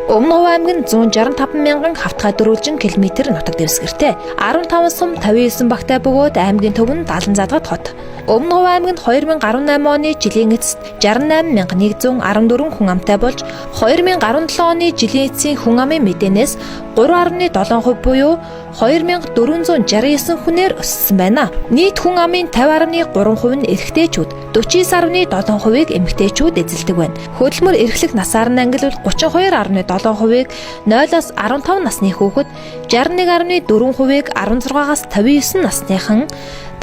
Өмнө Хувь аймаг нь 165 мянган хавтгай дөрвөлжин км нутаг дэвсгэртэй. 15 сум 59 багтай бөгөөд аймгийн төв нь 70 задгад хот. Өмнө Хувь аймагт 2018 оны жилийн эцэст 68114 хүн амтай болж 2017 оны жилийн эцсийн хүн амын мэдээнээс 3.7% буюу 2469 хүнээр өссөн байна. Нийт хүн амын 50.3% нь эрэгтэйчүүд, 49.7%-ийг эмэгтэйчүүд эзэлдэг байна. Хөдөлмөр эрхлэх насаар нь ангилвал 32.7%-ийг 0-аас 15 насны хүүхэд, 61.4%-ийг 16-аас 59 насныхан,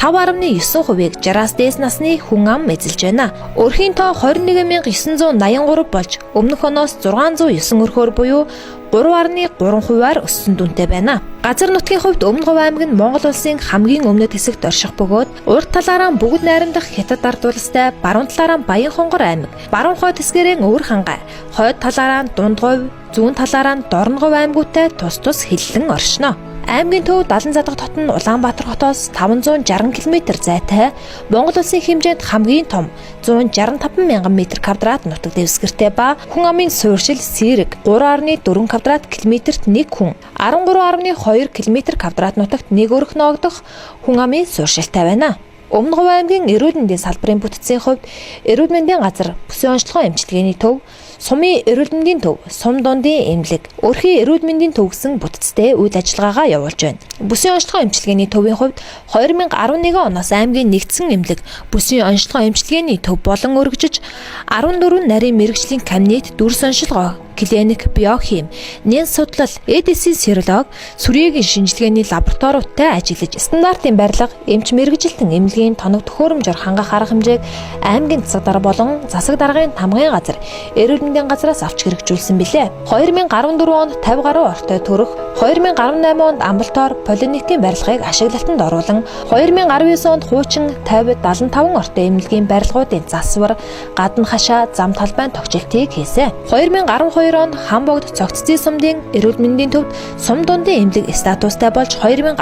5.9%-ийг 60-аас дээш насны хүн ам эзэлж байна. Өрхийн тоо 21983 болж өмнөх оноос 609 өрхөөр буюу 3.3%-аар өссөн дүнтэй байна. Газар нутгийн хувьд Өмнө Хувь аймаг нь Монгол улсын хамгийн өмнөд хэсэгт орших бөгөөд урд талаараа бүгд найрамдах Хятад ард улстай, баруун талаараа Баян хонгор аймаг, баруун хойд хэсгээрээ Өвөр хангай, хойд талаараа Дунд Говь, зүүн талаараа Дорн Говь аймагуудтай тус тус хиллэн оршино. Аймгийн төв 70 задгад хот нь Улаанбаатар хотоос 560 км зайтай, Монгол улсын хэмжээнд хамгийн том 165 мянган м2 нутаг дэвсгэртэй ба хүн амын суурьшил Сэрэг 3.4 квадрат километрт 1 хүн, 13.2 км2 нутагт 1 өрх ноогдох хүн амын суурьшилтай байна. Өмнө Хувь аймгийн эрүүл мэндийн салбарын бүтцийн хувьд эрүүл мэндийн газар, бүсийн онцлогоо эмчилгээний төв, сумын эрүүл мэндийн төв, сум дундын эмнэлэг, өрхийн эрүүл мэндийн төв гэсэн бүтцтэй үйл ажиллагаагаа явуулж байна. Бүсийн онцлогоо эмчилгээний төвийн хувьд 2011 оноос аймгийн нэгдсэн эмнэлэг, бүсийн онцлогоо эмчилгээний төв болон өргөжөж 14 нарийн мэрэгжлийн кабинет, дүрс оншилгоо, клиник, биохим, нэн судлал, ЭДС серолог, сүрьегийн шинжилгээний лабораториудтай ажиллаж стандартын барилга, эмч мэргэжилтэн эмнэлгийн тоног төхөөрөмжөөр хангах арга хэмжээг аймгийн засаг дарга болон засаг даргын тамгын газар, эрүүл мэндийн газраас авч хэрэгжүүлсэн билээ. 2014 онд 50 гаруй ортой төрөх, 2018 онд амбалтоор поликлиникийн барилгыг ашиглалтанд оруулан, 2019 онд хуучин 50, 75 ортой эмнэлгийн барилгуудын засвар, гадна хашаа, зам талбайн тогтчлтыг хийсэн. 2012 онд Хамбогд цогццын сумдын эрүүл мэндийн төвд сум дундын эмнэлэг статустай болж 2015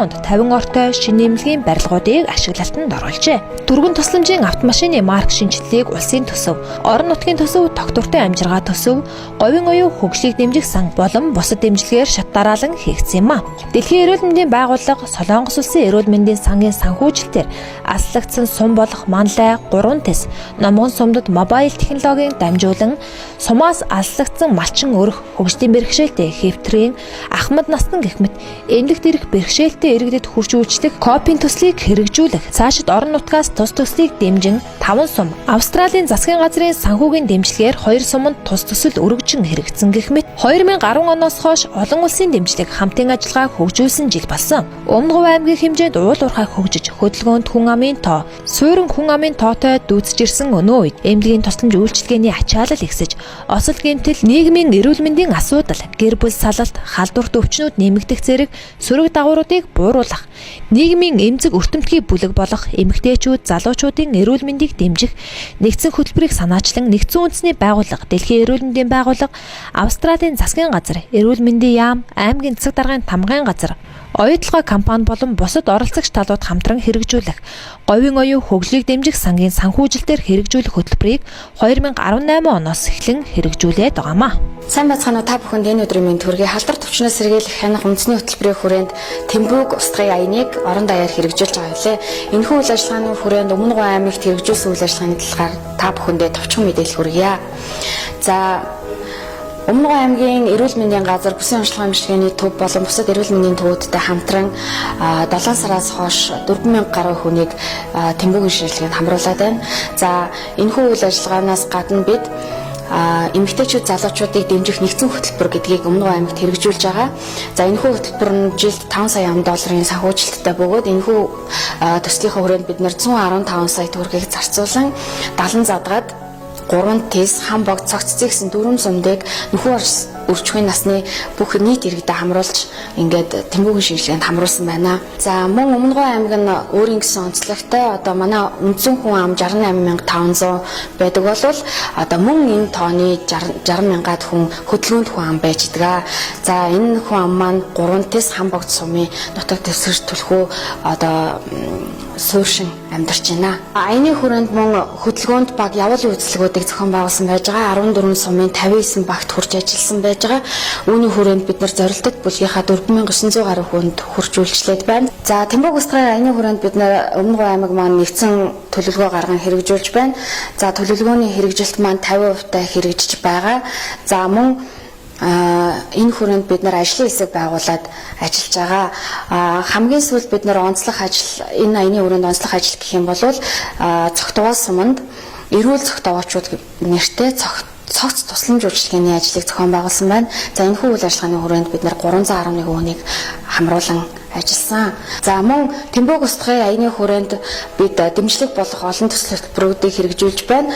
онд 50 ортой шинэ эмнэлгийн барилгуудыг ашиглалтанд оруулжээ. Дөрвөн тусламжийн автомашины марк шинжилгээг улсын төсөв, орон нутгийн төсөв, тогтвортой амжиргаа төсөв, говийн оюун хөгжлийг дэмжих сан болон бусад дэмжлэгээр шат дараалан хийгдсэн юм а. Дэлхийн эрүүл мэндийн байгууллага Солонгос улсын эрүүл мэндийн сангийн санхүүжилтээр аслагдсан сум болох Манлай 3 тэс Номгон сумдад мобайл технологийн дамжуулан сумаас аслагдсан малчин өрх хөгжлийн бэрхшээлтэй хэвтрийн Ахмад Настан гэх мэт эмнэлэгт ирэх бэрхшээлтэй иргэдэд хүрч үйлчлэх копийн төслийг хэрэгжүүлэх, цаашид орон нутгаас тус төслийг дэмжин 5 сум, Австралийн засгийн газрын санхүүгийн дэмжлэгээр 2 суманд тус төсөл өргөжин хэрэгжсэн гэх мэт 2010 оноос хойш олон улсын дэмжлэг хамтын ажиллагаа хөгжүүлсэн жил болсон. Өмнө Хувь аймгийн хэмжээнд уул уурхай хөгжиж хөдөлгөөнд хүн амын тоо, суурин хүн амын тоотой дүүцэж ирсэн өнөө үед эмнэлгийн тусламж үйлчилгээний ачаалал ихсэж, осол гэмтэл, нийгмийн эрүүл мэндийн асуудал, гэр бүл салалт, халдварт өвчнүүд нэмэгдэх зэрэг сөрөг дагавруудыг бууруулах, нийгмийн эмзэг өртөмтгий бүлэг болох эмэгтэйчүүд, залуучуудын эрүүл мэндийг дэмжих, нэгдсэн хөтөлбөрийг санаачлан нэгдсэн үндэсний байгууллага, дэлхийн эрүүл мэндийн байгууллага, Австралийн засгийн газар, эрүүл мэндийн яам, аймгийн засаг даргын тамгын газар, оюутлогоо компани болон бусад оролцогч талууд хамтран хэрэгжүүлэх, говийн оюун хөгжлийг дэмжих сангийн санхүүжилтээр хэрэгжүүлэх хөтөлбөрийг 2018 оноос эхлэн хэрэгжүүлээд байгаамаа. Сайн байцгаана уу та бүхэнд энэ өдрийн мэнд төргий халдвар төвчнөөс сэргийлэх хянах үндэсний хөтөлбөрийн хүрээнд Тэмбүүг устгахын аяныг орон даяар хэрэгжүүлж байгаа билээ. Энэхүү үйл ажиллагааны хүрээнд Өмнө Хувь аймагт хэрэгжүүлсэн үйл ажиллагааны талаар та бүхэндээ товчхон мэдээлэл хүргье. За Өмнө Хувь аймгийн эрүүл мэндийн газар, бүсийн онцлогоо эмчилгээний төв болон бусад эрүүл мэндийн төвүүдтэй хамтран 7 сараас хойш 4000 гаруй хүнийг Тэмбүүгийн шинжилгээнд хамруулад байна. За энэхүү үйл ажиллагаанаас гадна бид эмэгтэйчүүд, залуучуудыг дэмжих нэгдсэн хөтөлбөр гэдгийг Өмнө Хувь аймагт хэрэгжүүлж байгаа. За энэхүү хөтөлбөр нь жилд 5 сая долларын санхүүжилттэй бөгөөд энэхүү төслийнхөө хүрээнд бид нэр 115 сая төгрөгийг зарцуулан 70 задгаад 3 тэс, Хамбогд, цогццын гэсэн 4 сумдыг нөхөр өрчмийн насны бүх нийт иргэдэд хамруулж ингээд Тэмбүүгийн шинжилгээнд хамруулсан байна. За мөн Өмнө Хувь аймаг нь өөрийн гэсэн онцлогтой одоо манай үндсэн хүн ам 68500 байдаг болвол одоо мөн энэ тооны 60000-аад хүн хөдөлгөөнд хүн ам байж байгаа. За энэ хүн ам маань 3 тэс, Хамбогд сумын нутаг дэвсгэр түлхүү одоо сууршин амьдарч байна. Аяны хүрээнд мөн хөдөлгөөнд баг явуулын үйлчлэгүүдийг зохион байгуулсан байж байгаа. 14 сумын 59 багт хурж ажилласан байж байгаа. Үүний хүрээнд бид нар зорилтод бүлгийнхаа 4900 гаруй хүнд хурж үйлчлээд байна. За Тэмбэг устгай аяны хүрээнд бид нар Өмнө Говь аймаг маань нэгдсэн төлөвлөгөө гарган хэрэгжүүлж байна. За төлөвлөгөөний хэрэгжилт маань 50% та хэрэгжиж байгаа. За мөн энэ хүрээнд бид нар ажлын хэсэг байгуулад ажиллаж байгаа. Хамгийн сүүлд бид нар онцлог ажил энэ аяны хүрээнд онцлог ажил гэх юм бол цогтгоол суманд эрүүл цогтгоолчууд нэртэй цогц тусламж үйлчилгээний ажлыг зохион байгуулсан байна. За энэ үйл ажиллагааны хүрээнд бид нар 311 хүнийг хамруулан ажилласан. За мөн Тэмбэг устгай аяны хүрээнд бид дэмжлэг болох олон төсөл хөтөлбөрүүдийг хэрэгжүүлж байна.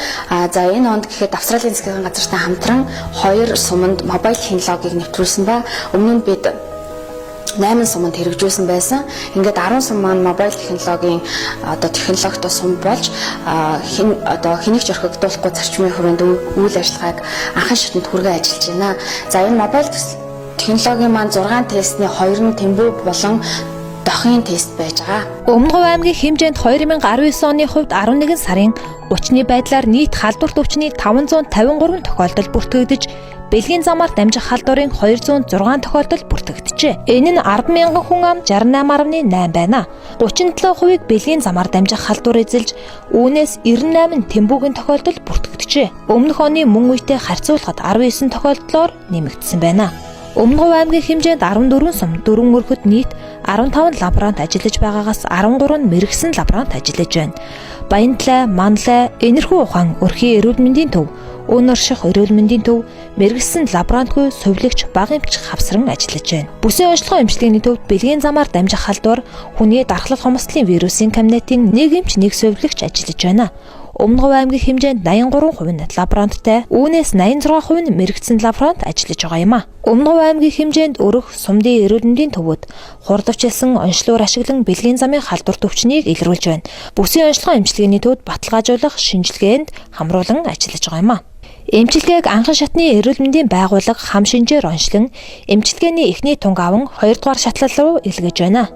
За энэ онд гэхэд Австралийн засгийн газартай хамтран 2 суманд мобайл технологиг нэвтрүүлсэн ба өмнө нь бид 8 суманд хэрэгжүүлсэн байсан. Ингээд 10 сум маань мобайл технологийн технологитой сум болж хэнийг ч орхигдуулахгүй зарчмын хүрээнд үйл ажиллагааг анхан шатнд хүргээ ажиллаж байна. За энэ мобайл технологийн маань 6 тестний 2 нь Тэмбэг болон Дохын тест байж байгаа. Өмнө Говь аймгийн хэмжээнд 2019 оны хувьд 11 сарын 30-ны байдлаар нийт халдварт өвчний 553 тохиолдол бүртгэгдэж, бэлгийн замаар дамжих халдварын 206 тохиолдол бүртгэгджээ. Энэ нь 10,000 хүн ам 68.8 байна. 37%-ийг бэлгийн замаар дамжих халдвар эзэлж, үүнээс 98 нь Тэмбүүгийн тохиолдол бүртгэгджээ. Өмнөх оны мөн үетэй харьцуулахад 19 тохиолдлоор нэмэгдсэн байна. Өмнө Говь аймгийн хэмжээнд 14 сум 4 өрхөд нийт 15 лаборант ажиллаж байгаагаас 13 нь мэрэгсэн лаборант ажиллаж байна. Баянтлай, Манлай, Энэрхүү ухаан, Өрхийн эрүүл мэндийн төв, Өнөрших эрүүл мэндийн төв, мэрэгсэн лаборантгүй сувилагч баг эмч хавсран ажиллаж байна. Бүсийн онцлогоо эмчилгээний төвд бэлгийн замаар дамжих халдвар, хүний дархлал хомсдлын вирусын кабинетийн нэг эмч нэг сувилагч ажиллаж байна. Өмнө Говь аймгийн хэмжээнд 83% нь лаборанттай, үүнээс 86% нь мэрэгсэн лаборант ажиллаж байгаа юм а. Өмнө Говь аймгийн хэмжээнд өрөх, сумдын эрүүл мэндийн төвүүд хурдвчлсан онцлогоор ашиглан бэлгийн замын халдварт өвчнийг илрүүлж байна. Бүсийн онцлогоо эмчилгээний төвд баталгаажуулах шинжилгээнд хамруулан ажиллаж байгаа юм а. Эмчилгээг анхан шатны эрүүл мэндийн байгууллага хам шинжээр онцлон эмчилгээний эхний тунгааван 2 дугаар шатлал руу илгээж байна.